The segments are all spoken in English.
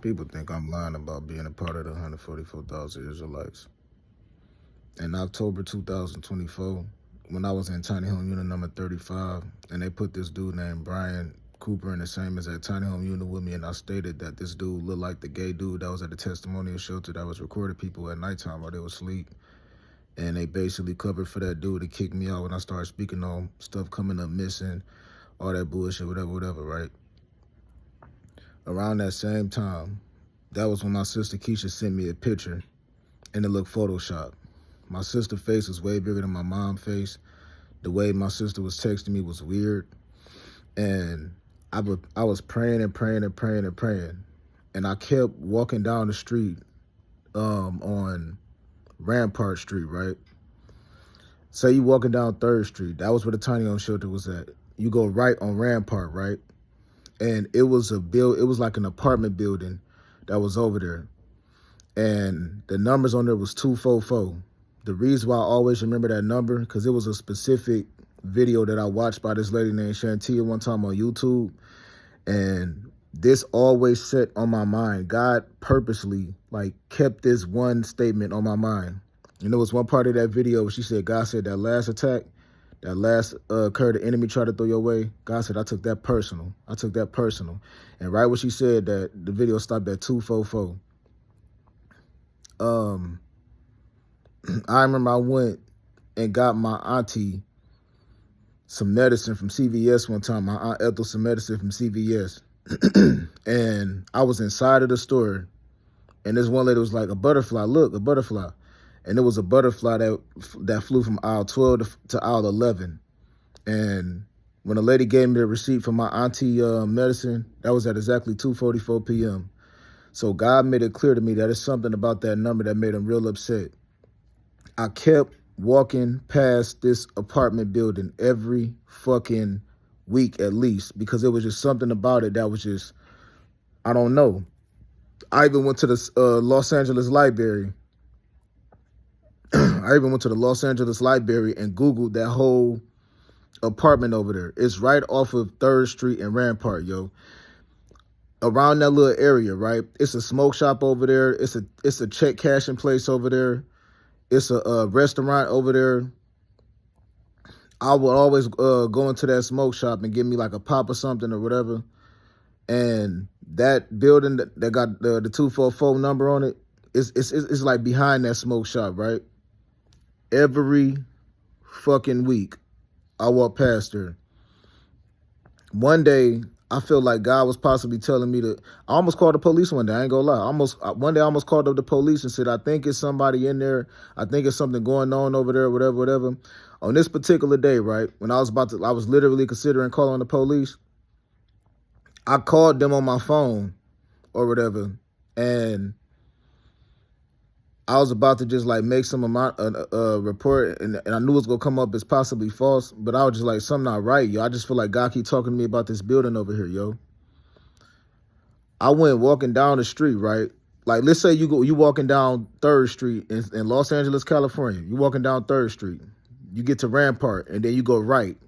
People think I'm lying about being a part of the 144,000 Israelites. In October 2024, when I was in tiny home unit number 35, and they put this dude named Brian Cooper in the same as that tiny home unit with me, and I stated that this dude looked like the gay dude that was at the testimonial shelter that was recording people at nighttime while they were asleep. And they basically covered for that dude to kick me out when I started speaking on stuff coming up missing, all that bullshit, whatever, right? Around that same time, that was when my sister Keisha sent me a picture and it looked Photoshopped. My sister's face was way bigger than my mom's face. The way my sister was texting me was weird. And I was praying and praying and praying and praying. And I kept walking down the street on Rampart Street, right? Say you walking down 3rd Street. That was where the tiny home shelter was at. You go right on Rampart, right? And it was like an apartment building that was over there. And the numbers on there was 244. The reason why I always remember that number, because it was a specific video that I watched by this lady named Shantia one time on YouTube. And this always set on my mind. God purposely kept this one statement on my mind. And there was one part of that video where she said, God said that last attack, that last occurred, the enemy tried to throw your way. God said, I took that personal. I took that personal. And right when she said that, the video stopped at 244. I remember I went and got my auntie some medicine from CVS one time. My aunt Ethel some medicine from CVS. And I was inside of the store. And this one lady was like, a butterfly, look, a butterfly. And it was a butterfly that flew from aisle 12 to aisle 11. And when the lady gave me the receipt for my auntie medicine, that was at exactly 2:44 p.m. So God made it clear to me that it's something about that number that made him real upset. I kept walking past this apartment building every fucking week at least, because it was just something about it that was just, I don't know. I even went to the Los Angeles Library. I even went to the Los Angeles Library and Googled that whole apartment over there. It's right off of 3rd Street and Rampart, yo. Around that little area, right? It's a smoke shop over there. It's a check cashing place over there. It's a restaurant over there. I would always go into that smoke shop and get me like a pop or something or whatever. And that building that got the 244 number on it, it's like behind that smoke shop, right? Every fucking week, I walk past her. One day, I feel like God was possibly telling me to. I almost called the police one day. I ain't gonna lie. One day, I almost called up the police and said, "I think it's somebody in there. I think it's something going on over there, whatever." On this particular day, right, when I was literally considering calling the police. I called them on my phone or whatever, and I was about to just make some amount report, and I knew it was gonna come up as possibly false, but I was just like, something not right, yo. I just feel like God keep talking to me about this building over here, yo. I went walking down the street, right? Like, let's say you walking down 3rd Street in Los Angeles, California. You walking down 3rd Street, you get to Rampart, and then you go right.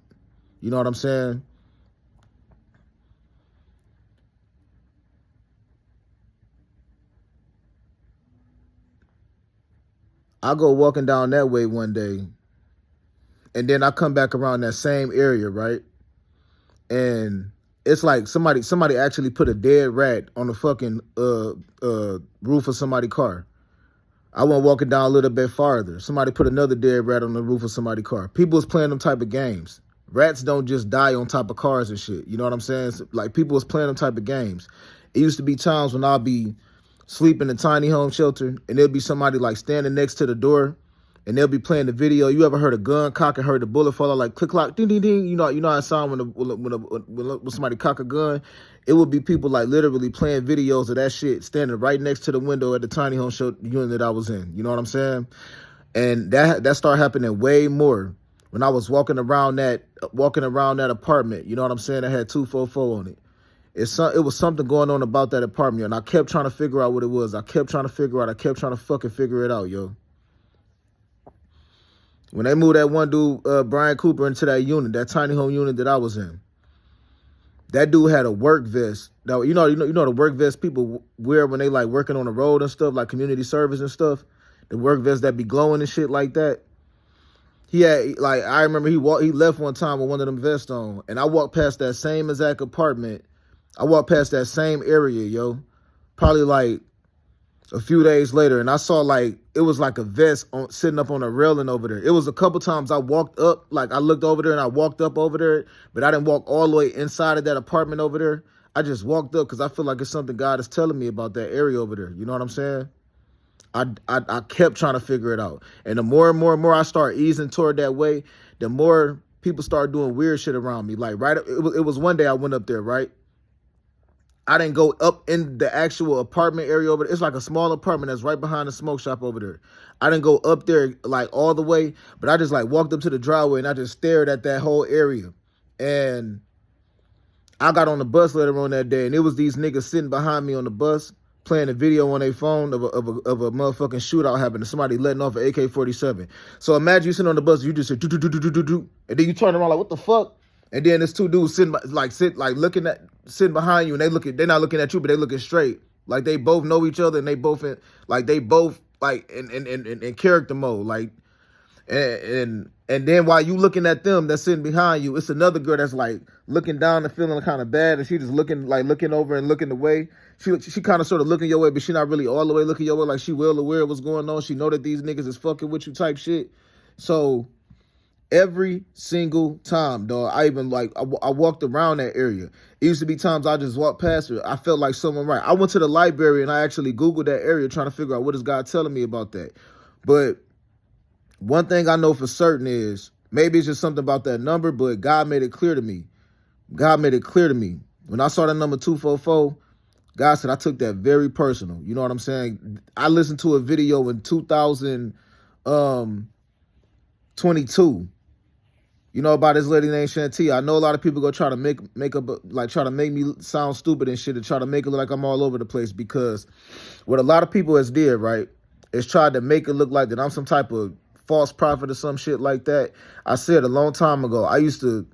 You know what I'm saying? I go walking down that way one day, and then I come back around that same area, right? And it's like somebody actually put a dead rat on the fucking roof of somebody's car. I went walking down a little bit farther. Somebody put another dead rat on the roof of somebody's car. People was playing them type of games. Rats don't just die on top of cars and shit. You know what I'm saying? Like, people was playing them type of games. It used to be times when I'll be sleeping in a tiny home shelter, and there'll be somebody standing next to the door, and they'll be playing the video. You ever heard a gun cock and heard the bullet fall out like click clock, ding ding ding? You know how it sound when somebody cock a gun. It would be people literally playing videos of that shit, standing right next to the window at the tiny home shelter unit that I was in. You know what I'm saying? And that started happening way more when I was walking around that apartment. You know what I'm saying? That had 244 on it. It was something going on about that apartment, and I kept trying to figure out what it was. I kept trying to fucking figure it out, yo. When they moved that one dude, Brian Cooper, into that unit, that tiny home unit that I was in, That dude had a work vest. Now you know the work vest people wear when they like working on the road and stuff, like community service and stuff. The work vest that be glowing and shit like that. He had like I remember he left one time with one of them vests on, and I walked past that same exact apartment. I walked past that same area, yo. Probably like a few days later, and I saw like it was like a vest sitting up on a railing over there. It was a couple times I walked up, like I looked over there and I walked up over there, but I didn't walk all the way inside of that apartment over there. I just walked up because I feel like it's something God is telling me about that area over there. You know what I'm saying? I kept trying to figure it out, and the more and more and more I start easing toward that way, the more people start doing weird shit around me. Like it was one day I went up there, right? I didn't go up in the actual apartment area over there. It's like a small apartment that's right behind the smoke shop over there. I didn't go up there like all the way, but I just like walked up to the driveway and I just stared at that whole area. And I got on the bus later on that day, and it was these niggas sitting behind me on the bus playing a video on their phone of a motherfucking shootout happening. Somebody letting off an AK-47. So imagine you sitting on the bus, you just say do do do do do do do, and then you turn around like what the fuck? And then there's two dudes sitting behind you, and they're not looking at you, but they looking straight. Like they both know each other, and they both in character mode. Like and then while you looking at them that's sitting behind you, it's another girl that's like looking down and feeling kind of bad, and she just looking over and looking away. She kind of sort of looking your way, but she not really all the way looking your way. Like she well aware of what's going on. She know that these niggas is fucking with you type shit. So every single time, dog, I walked around that area. It used to be times I just walked past her. I felt like someone right. I went to the library and I actually Googled that area trying to figure out what is God telling me about that. But one thing I know for certain is maybe it's just something about that number, but God made it clear to me. God made it clear to me. When I saw the number 244, God said I took that very personal. You know what I'm saying? I listened to a video in 2022. You know about this lady named Shantia. I know a lot of people go try to make me sound stupid and shit and try to make it look like I'm all over the place, because what a lot of people has did, right, is tried to make it look like that I'm some type of false prophet or some shit like that. I said a long time ago, I used to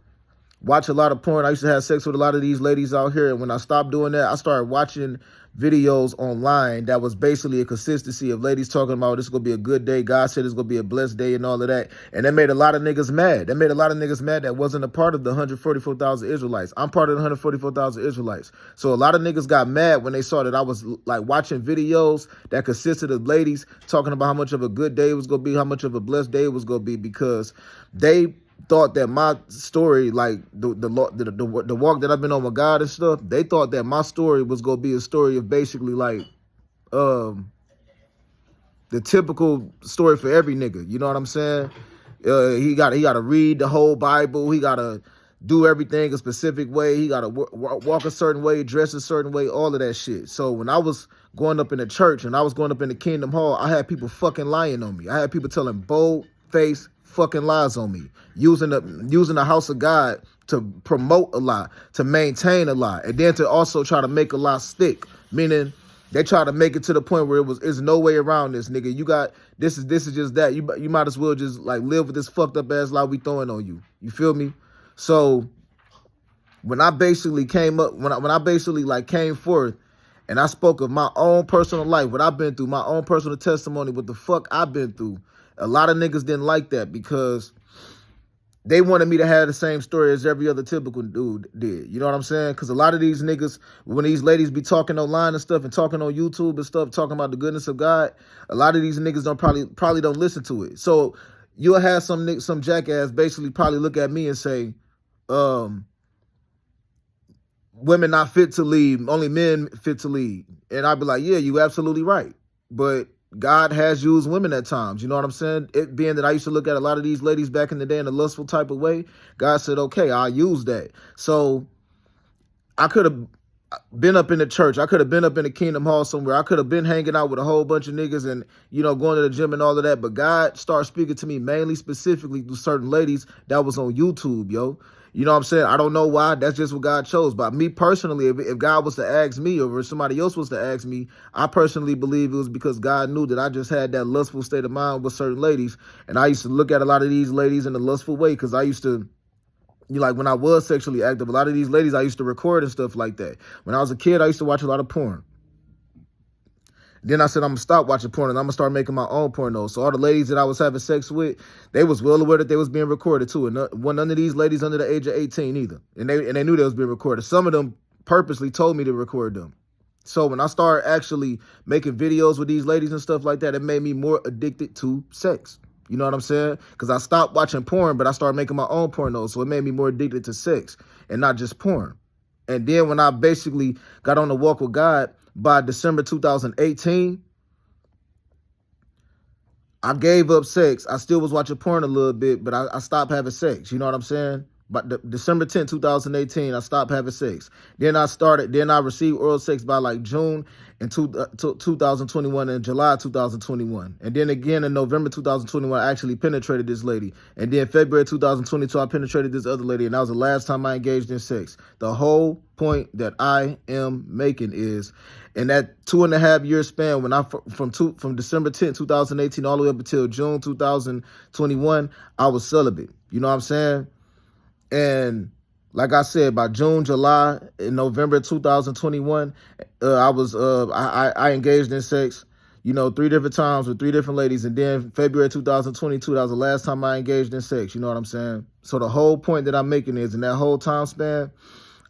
watch a lot of porn. I used to have sex with a lot of these ladies out here. And when I stopped doing that, I started watching videos online that was basically a consistency of ladies talking about this is going to be a good day. God said it's going to be a blessed day and all of that. And that made a lot of niggas mad. That made a lot of niggas mad that wasn't a part of the 144,000 Israelites. I'm part of the 144,000 Israelites. So a lot of niggas got mad when they saw that I was like watching videos that consisted of ladies talking about how much of a good day it was going to be, how much of a blessed day it was going to be, because they thought that my story, like the walk that I've been on with God and stuff, they thought that my story was gonna be a story of basically like the typical story for every nigga. You know what I'm saying? He gotta read the whole Bible. He gotta do everything a specific way. He gotta walk a certain way, dress a certain way, all of that shit. So when I was going up in the church and I was going up in the Kingdom Hall, I had people fucking lying on me. I had people telling bold face fucking lies on me, using the house of God to promote a lie, to maintain a lie, and then to also try to make a lie stick. Meaning they try to make it to the point where there's no way around this, nigga. You got this is just that. You might as well just like live with this fucked up ass lie we throwing on you. You feel me? So when I basically came forth and I spoke of my own personal life, what I've been through, my own personal testimony, what the fuck I've been through, a lot of niggas didn't like that because they wanted me to have the same story as every other typical dude did. You know what I'm saying? Because a lot of these niggas, when these ladies be talking online and stuff and talking on YouTube and stuff, talking about the goodness of God, a lot of these niggas probably don't listen to it. So you'll have some jackass basically probably look at me and say, women not fit to lead, only men fit to lead. And I'd be like, yeah, you absolutely right. But God has used women at times. You know what I'm saying? It being that I used to look at a lot of these ladies back in the day in a lustful type of way, God said, okay, I'll use that. So I could have been up in the church. I could have been up in the Kingdom Hall somewhere. I could have been hanging out with a whole bunch of niggas and, you know, going to the gym and all of that. But God started speaking to me mainly specifically through certain ladies that was on YouTube, yo. You know what I'm saying? I don't know why. That's just what God chose. But me personally, if God was to ask me or if somebody else was to ask me, I personally believe it was because God knew that I just had that lustful state of mind with certain ladies. And I used to look at a lot of these ladies in a lustful way because I used to Like when I was sexually active, a lot of these ladies I used to record and stuff like that. When I was a kid, I used to watch a lot of porn. Then I said, I'm going to stop watching porn and I'm going to start making my own pornos. So all the ladies that I was having sex with, they was well aware that they was being recorded too. And none of these ladies under the age of 18 either. And they knew they was being recorded. Some of them purposely told me to record them. So when I started actually making videos with these ladies and stuff like that, it made me more addicted to sex. You know what I'm saying? Because I stopped watching porn, but I started making my own pornos. So it made me more addicted to sex and not just porn. And then when I basically got on the walk with God, by December 2018, I gave up sex. I still was watching porn a little bit, but I stopped having sex. You know what I'm saying? But December 10th, 2018, I stopped having sex. Then I received oral sex by like June in 2021 and July 2021. And then again in November 2021, I actually penetrated this lady. And then February 2022, I penetrated this other lady. And that was the last time I engaged in sex. The whole point that I am making is, in that 2.5 year span, when from December 10th, 2018, all the way up until June 2021, I was celibate. You know what I'm saying? And like I said, by June, July, and November 2021, I engaged in sex, 3 different times with 3 different ladies. And then February 2022, that was the last time I engaged in sex. You know what I'm saying? So the whole point that I'm making is, in that whole time span,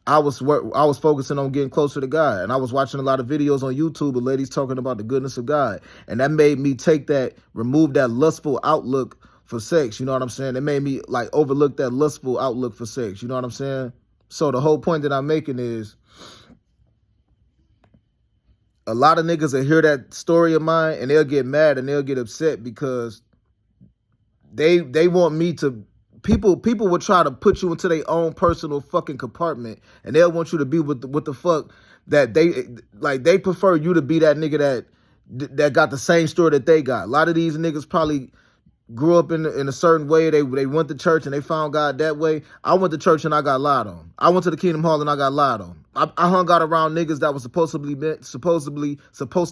I was focusing on getting closer to God. And I was watching a lot of videos on YouTube of ladies talking about the goodness of God. And that made me remove that lustful outlook for sex. You know what I'm saying? It made me like overlook that lustful outlook for sex. You know what I'm saying? So the whole point that I'm making is, a lot of niggas will hear that story of mine and they'll get mad and they'll get upset because they want me to. People will try to put you into their own personal fucking compartment, and they'll want you to be with the fuck that they prefer you to be that nigga that got the same story that they got. A lot of these niggas probably grew up in a certain way. They went to church and they found God that way. I went to church and I got lied on. I went to the Kingdom Hall and I got lied on. I hung out around niggas that was supposed to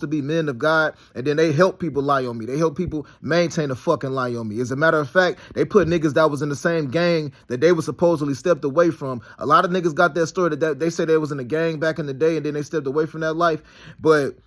be men of God, and then they help people lie on me. They help people maintain a fucking lie on me. As a matter of fact, they put niggas that was in the same gang that they were supposedly stepped away from. A lot of niggas got that story that they say they was in a gang back in the day and then they stepped away from that life, but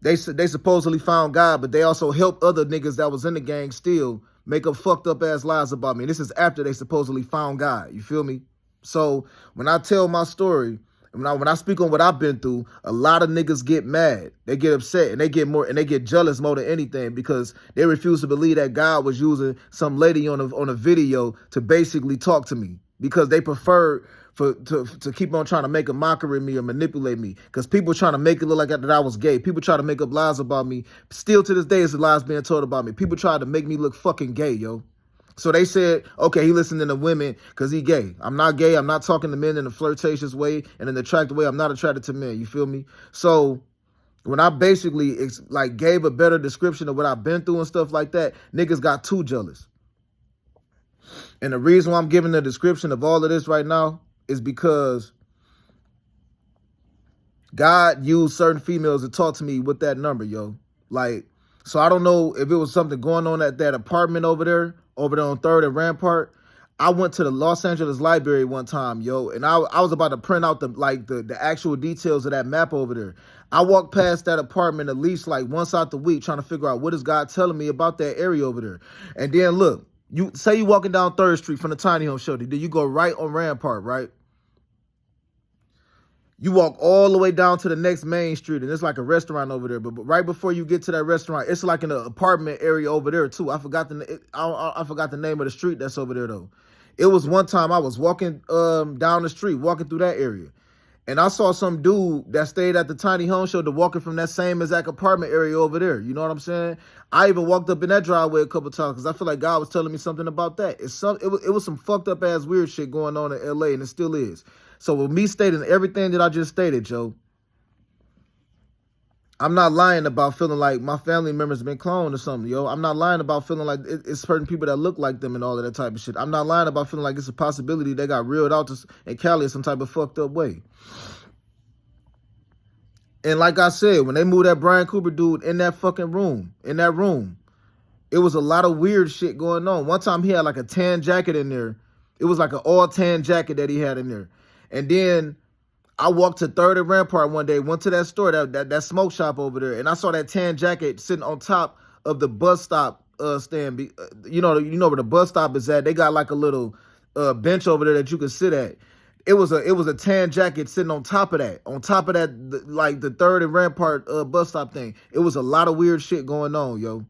they supposedly found God, but they also helped other niggas that was in the gang still make up fucked up ass lies about me. And this is after they supposedly found God. You feel me? So when I tell my story, when I speak on what I've been through, a lot of niggas get mad. They get upset and they get jealous more than anything, because they refuse to believe that God was using some lady on a video to basically talk to me, because they prefer to keep on trying to make a mockery of me or manipulate me, because people trying to make it look like that I was gay. People try to make up lies about me. Still to this day, it's lies being told about me. People try to make me look fucking gay, yo. So they said, okay, he listening to women because he gay. I'm not gay. I'm not talking to men in a flirtatious way and an attractive way. I'm not attracted to men. You feel me? So when I basically gave a better description of what I've been through and stuff like that, niggas got too jealous. And the reason why I'm giving the description of all of this right now is because God used certain females to talk to me with that number, yo. So I don't know if it was something going on at that apartment over there on 3rd and Rampart. I went to the Los Angeles Library one time, yo, and I was about to print out the actual details of that map over there. I walked past that apartment at least once out the week trying to figure out what is God telling me about that area over there. And then look, you say you walking down 3rd Street from the Tiny Home Shelter, then you go right on Rampart, right? You walk all the way down to the next main street, and there's like a restaurant over there. But right before you get to that restaurant, it's like in an apartment area over there too. I forgot the name of the street that's over there though. It was one time I was walking down the street, walking through that area, and I saw some dude that stayed at the Tiny Home Shelter walking from that same exact apartment area over there. You know what I'm saying? I even walked up in that driveway a couple times because I feel like God was telling me something about that. It was some fucked up ass weird shit going on in LA, and it still is. So with me stating everything that I just stated, Joe, I'm not lying about feeling like my family members have been cloned or something, yo. I'm not lying about feeling like it's certain people that look like them and all of that type of shit. I'm not lying about feeling like it's a possibility they got reeled out in Cali in some type of fucked up way. And like I said, when they moved that Brian Cooper dude in that room, it was a lot of weird shit going on. One time he had like a tan jacket in there. It was like an all tan jacket that he had in there. And then I walked to 3rd and Rampart one day, went to that store, that smoke shop over there, and I saw that tan jacket sitting on top of the bus stop stand. You know where the bus stop is at. They got like a little bench over there that you could sit at. It was a tan jacket sitting on top of that. Like the 3rd and Rampart bus stop thing. It was a lot of weird shit going on, yo.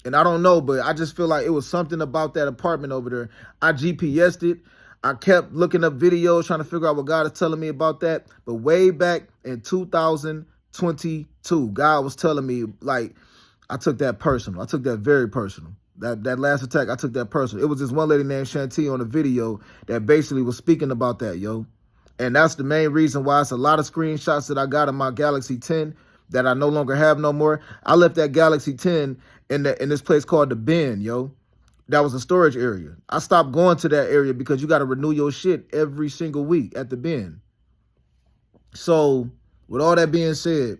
And I don't know, but I just feel like it was something about that apartment over there. I GPS'd it. I kept looking up videos, trying to figure out what God is telling me about that. But way back in 2022, God was telling me, like, I took that personal. I took that very personal. That last attack, I took that personal. It was this one lady named Shanti on a video that basically was speaking about that, yo. And that's the main reason why it's a lot of screenshots that I got in my Galaxy 10 that I no longer have no more. I left that Galaxy 10 in this place called the Bend, yo. That was a storage area. I stopped going to that area because you got to renew your shit every single week at the Bend. So, with all that being said,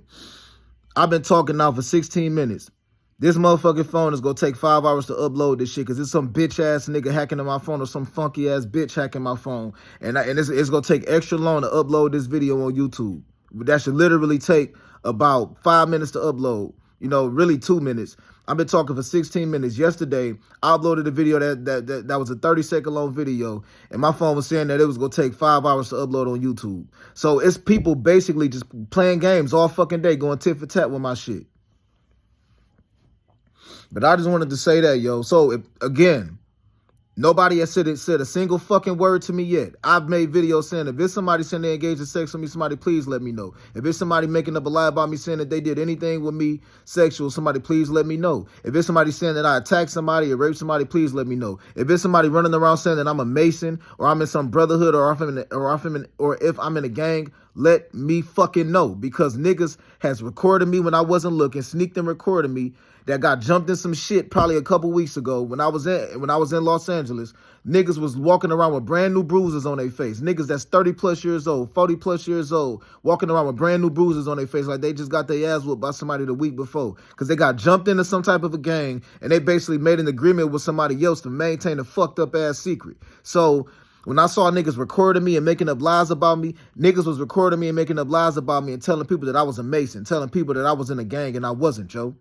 I've been talking now for 16 minutes. This motherfucking phone is going to take 5 hours to upload this shit because it's some bitch-ass nigga hacking in my phone or some funky-ass bitch hacking my phone. And it's going to take extra long to upload this video on YouTube. That should literally take about 5 minutes to upload. You know, really 2 minutes. I've been talking for 16 minutes. Yesterday, I uploaded a video that was a 30-second long video, and my phone was saying that it was going to take 5 hours to upload on YouTube. So it's people basically just playing games all fucking day, going tit for tat with my shit. But I just wanted to say that, yo. So, again, nobody has said a single fucking word to me yet. I've made videos saying if it's somebody saying they engaged in sex with me, somebody please let me know. If it's somebody making up a lie about me saying that they did anything with me sexual, somebody please let me know. If it's somebody saying that I attacked somebody or raped somebody, please let me know. If it's somebody running around saying that I'm a Mason or I'm in some brotherhood or if I'm in a gang, let me fucking know, because niggas has recorded me when I wasn't looking, sneaked and recorded me, that got jumped in some shit probably a couple weeks ago when I was in Los Angeles. Niggas was walking around with brand new bruises on their face. Niggas that's 30 plus years old, 40 plus years old, walking around with brand new bruises on their face like they just got their ass whooped by somebody the week before because they got jumped into some type of a gang and they basically made an agreement with somebody else to maintain a fucked up ass secret. So when I saw niggas recording me and making up lies about me, niggas was recording me and making up lies about me and telling people that I was a Mason, telling people that I was in a gang and I wasn't, Joe.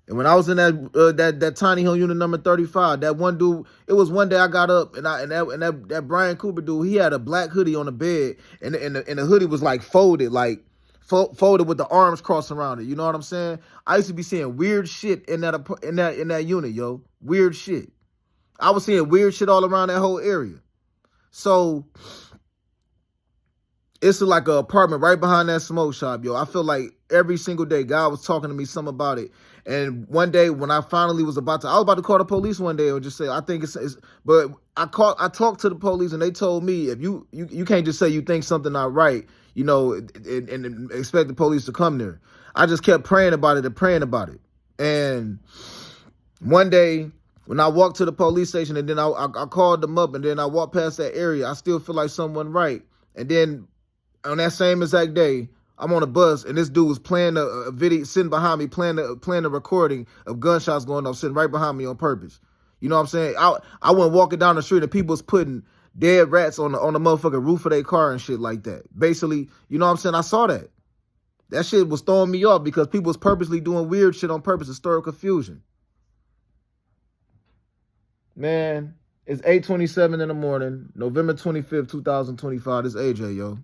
And when I was in that tiny home unit number 35, that one dude, it was one day I got up and that Brian Cooper dude, he had a black hoodie on the bed and the hoodie was like folded with the arms crossed around it. You know what I'm saying? I used to be seeing weird shit in that unit, yo. Weird shit. I was seeing weird shit all around that whole area. So it's like an apartment right behind that smoke shop, yo. I feel like every single day God was talking to me something about it. And one day when I finally was about to call the police one day or just say, I think it's but I talked to the police and they told me, if you can't just say you think something not right, you know, and expect the police to come there. I just kept praying about it. And one day when I walked to the police station and then I called them up and then I walked past that area, I still feel like someone right. And then on that same exact day, I'm on a bus and this dude was playing a video, sitting behind me, playing a recording of gunshots going off, sitting right behind me on purpose. You know what I'm saying? I went walking down the street and people was putting dead rats on the motherfucking roof of their car and shit like that. Basically, you know what I'm saying? I saw that. That shit was throwing me off because people was purposely doing weird shit on purpose to stir confusion. Man, it's 8:27 in the morning, November 25th, 2025. This AJ, yo.